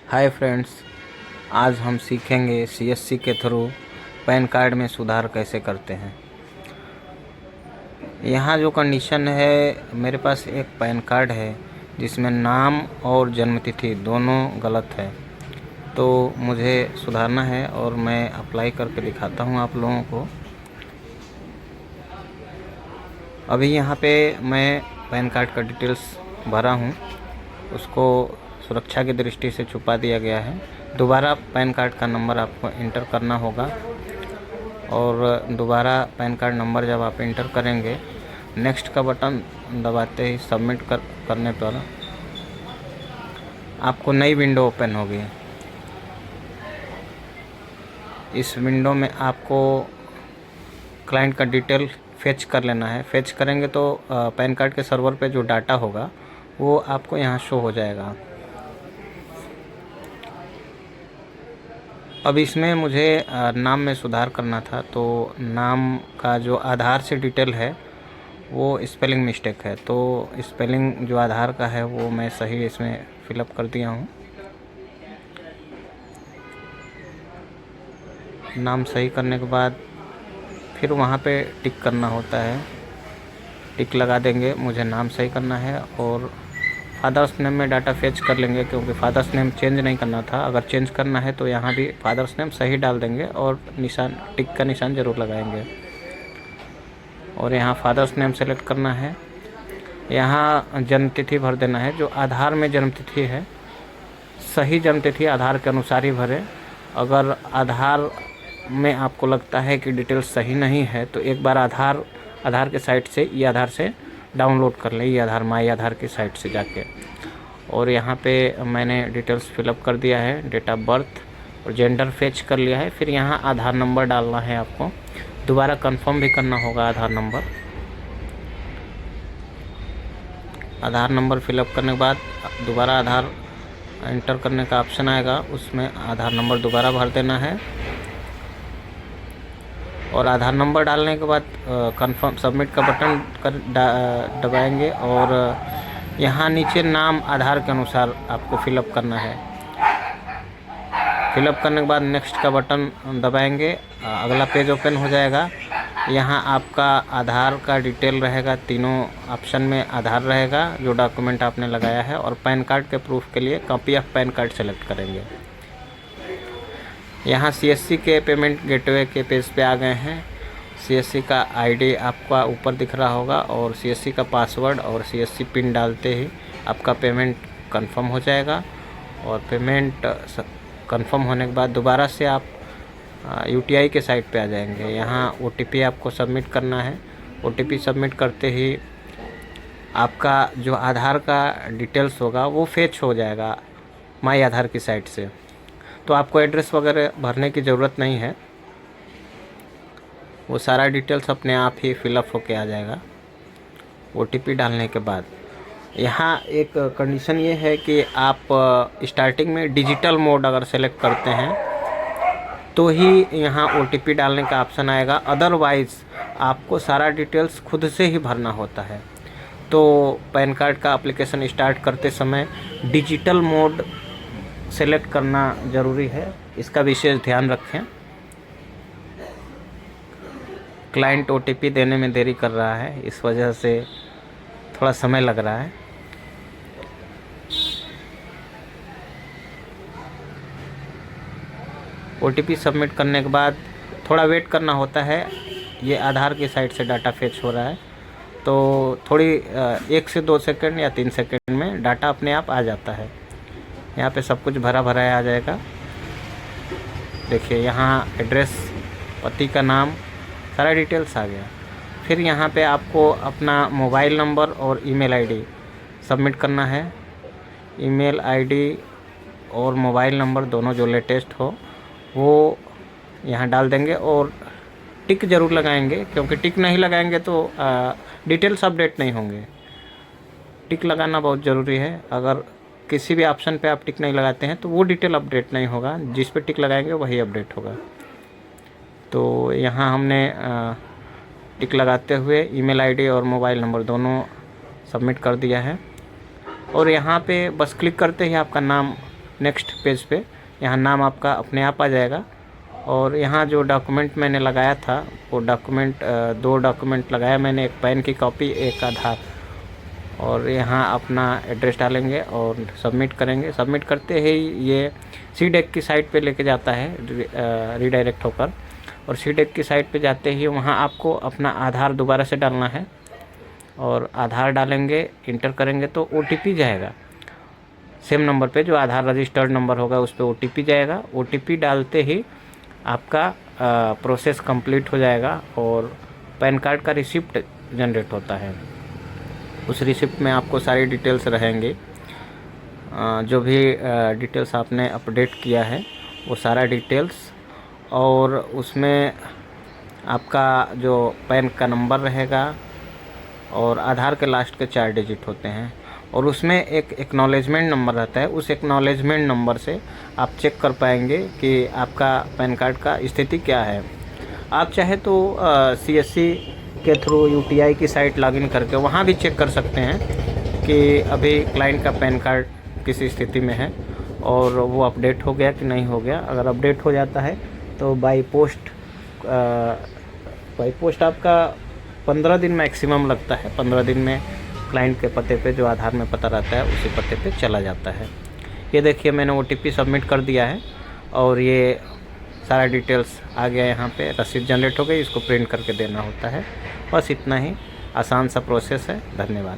Hi friends, आज हम सीखेंगे सीएससी के थ्रू पैन कार्ड में सुधार कैसे करते हैं। यहाँ जो कंडीशन है, मेरे पास एक पैन कार्ड है जिसमें नाम और जन्मतिथि दोनों गलत है, तो मुझे सुधारना है और मैं अप्लाई करके दिखाता हूँ आप लोगों को। अभी यहाँ पे मैं पैन कार्ड का डिटेल्स भरा हूँ, उसको सुरक्षा की दृष्टि से छुपा दिया गया है। दोबारा पैन कार्ड का नंबर आपको इंटर करना होगा और दोबारा पैन कार्ड नंबर जब आप इंटर करेंगे, नेक्स्ट का बटन दबाते ही सबमिट करने पर आपको नई विंडो ओपन होगी। इस विंडो में आपको क्लाइंट का डिटेल फेच कर लेना है। फेच करेंगे तो पैन कार्ड के सर्वर पे जो डाटा होगा वो आपको यहाँ शो हो जाएगा। अब इसमें मुझे नाम में सुधार करना था, तो नाम का जो आधार से डिटेल है वो स्पेलिंग मिस्टेक है, तो स्पेलिंग जो आधार का है वो मैं सही इसमें फिलअप कर दिया हूँ। नाम सही करने के बाद फिर वहाँ पे टिक करना होता है, टिक लगा देंगे। मुझे नाम सही करना है और फादर्स नेम में डाटा फेच कर लेंगे, क्योंकि फादर्स नेम चेंज नहीं करना था। अगर चेंज करना है तो यहाँ भी फादर्स नेम सही डाल देंगे और निशान, टिक का निशान ज़रूर लगाएंगे। और यहाँ फादर्स नेम सेलेक्ट करना है। यहाँ जन्मतिथि भर देना है। जो आधार में जन्मतिथि है, सही जन्मतिथि आधार के अनुसार ही भरें। अगर आधार में आपको लगता है कि डिटेल्स सही नहीं है तो एक बार आधार के साइट से, ई आधार से डाउनलोड कर लें, ई आधार माई आधार की साइट से जाके। और यहाँ पे मैंने डिटेल्स फिलअप कर दिया है, डेट ऑफ बर्थ और जेंडर फेच कर लिया है। फिर यहाँ आधार नंबर डालना है आपको, दोबारा कंफर्म भी करना होगा आधार नंबर। आधार नंबर फिलअप करने के बाद दोबारा आधार इंटर करने का ऑप्शन आएगा, उसमें आधार नंबर दोबारा भर देना है। और आधार नंबर डालने के बाद कंफर्म सबमिट का बटन दबाएंगे और यहाँ नीचे नाम आधार के अनुसार आपको फिलअप करना है। फिलअप करने के बाद नेक्स्ट का बटन दबाएंगे, अगला पेज ओपन हो जाएगा। यहाँ आपका आधार का डिटेल रहेगा, तीनों ऑप्शन में आधार रहेगा जो डॉक्यूमेंट आपने लगाया है, और पैन कार्ड के प्रूफ के लिए copy of pan card select करेंगे। यहाँ सीएससी के पेमेंट गेटवे के पेज पे आ गए हैं। सीएससी का आईडी आपका ऊपर दिख रहा होगा और सीएससी का पासवर्ड और सीएससी पिन डालते ही आपका पेमेंट कंफर्म हो जाएगा। और पेमेंट कंफर्म होने के बाद दोबारा से आप यूटीआई के साइट पे आ जाएंगे। यहाँ ओटीपी आपको सबमिट करना है। ओटीपी सबमिट करते ही आपका जो आधार का डिटेल्स होगा वो फेच हो जाएगा माई आधार की साइट से, तो आपको एड्रेस वगैरह भरने की ज़रूरत नहीं है, वो सारा डिटेल्स अपने आप ही फिलअप होके आ जाएगा ओटीपी डालने के बाद। यहाँ एक कंडीशन ये है कि आप स्टार्टिंग में डिजिटल मोड अगर सेलेक्ट करते हैं तो ही यहाँ ओटीपी डालने का ऑप्शन आएगा, अदरवाइज़ आपको सारा डिटेल्स खुद से ही भरना होता है। तो पैन कार्ड का एप्लीकेशन स्टार्ट करते समय डिजिटल मोड सेलेक्ट करना ज़रूरी है, इसका विशेष ध्यान रखें। क्लाइंट ओटीपी देने में देरी कर रहा है, इस वजह से थोड़ा समय लग रहा है। ओटीपी सबमिट करने के बाद थोड़ा वेट करना होता है। ये आधार की साइट से डाटा फेच हो रहा है, तो थोड़ी 1 से 2 सेकंड या 3 सेकंड में डाटा अपने आप आ जाता है। यहाँ पे सब कुछ भरा आ जाएगा। देखिए यहाँ एड्रेस, पति का नाम, सारा डिटेल्स आ गया। फिर यहाँ पे आपको अपना मोबाइल नंबर और ईमेल आईडी सबमिट करना है। ईमेल आईडी और मोबाइल नंबर दोनों जो लेटेस्ट हो वो यहाँ डाल देंगे और टिक ज़रूर लगाएंगे, क्योंकि टिक नहीं लगाएंगे तो डिटेल्स अपडेट नहीं होंगे। टिक लगाना बहुत ज़रूरी है। अगर किसी भी ऑप्शन पे आप टिक नहीं लगाते हैं तो वो डिटेल अपडेट नहीं होगा, जिस पे टिक लगाएंगे वही अपडेट होगा। तो यहाँ हमने टिक लगाते हुए ईमेल आईडी और मोबाइल नंबर दोनों सबमिट कर दिया है। और यहाँ पे बस क्लिक करते ही आपका नाम नेक्स्ट पेज पे यहाँ नाम आपका अपने आप आ जाएगा। और यहाँ जो डॉक्यूमेंट मैंने लगाया था वो डॉक्यूमेंट 2 डॉक्यूमेंट लगाया मैंने, एक पैन की कॉपी, एक आधार। और यहाँ अपना एड्रेस डालेंगे और सबमिट करेंगे। सबमिट करते ही ये सीडेक की साइट पे लेके जाता है रीडायरेक्ट होकर। और सीडेक की साइट पे जाते ही वहाँ आपको अपना आधार दोबारा से डालना है और आधार डालेंगे, इंटर करेंगे तो OTP जाएगा सेम नंबर पे, जो आधार रजिस्टर्ड नंबर होगा उस पर OTP जाएगा। OTP डालते ही आपका प्रोसेस कंप्लीट हो जाएगा और पैन कार्ड का रिसिप्ट जनरेट होता है। उस रिसिप्ट में आपको सारी डिटेल्स रहेंगी, जो भी डिटेल्स आपने अपडेट किया है वो सारा डिटेल्स, और उसमें आपका जो पैन का नंबर रहेगा और आधार के लास्ट के 4 डिजिट होते हैं। और उसमें एक एक्नॉलेजमेंट नंबर रहता है, उस एक्नॉलेजमेंट नंबर से आप चेक कर पाएंगे कि आपका पैन कार्ड का स्थिति क्या है। आप चाहे तो CSC के थ्रू UTI की साइट लॉगिन करके वहाँ भी चेक कर सकते हैं कि अभी क्लाइंट का पैन कार्ड किस स्थिति में है और वो अपडेट हो गया कि नहीं हो गया। अगर अपडेट हो जाता है तो बाई पोस्ट आपका 15 दिन मैक्सिमम लगता है। 15 दिन में क्लाइंट के पते पे जो आधार में पता रहता है उसी पते पे चला जाता है। ये देखिए मैंने OTP सबमिट कर दिया है और ये सारा डिटेल्स आ गया। यहाँ पे रसीद जनरेट हो गई, इसको प्रिंट करके देना होता है। बस इतना ही आसान सा प्रोसेस है। धन्यवाद।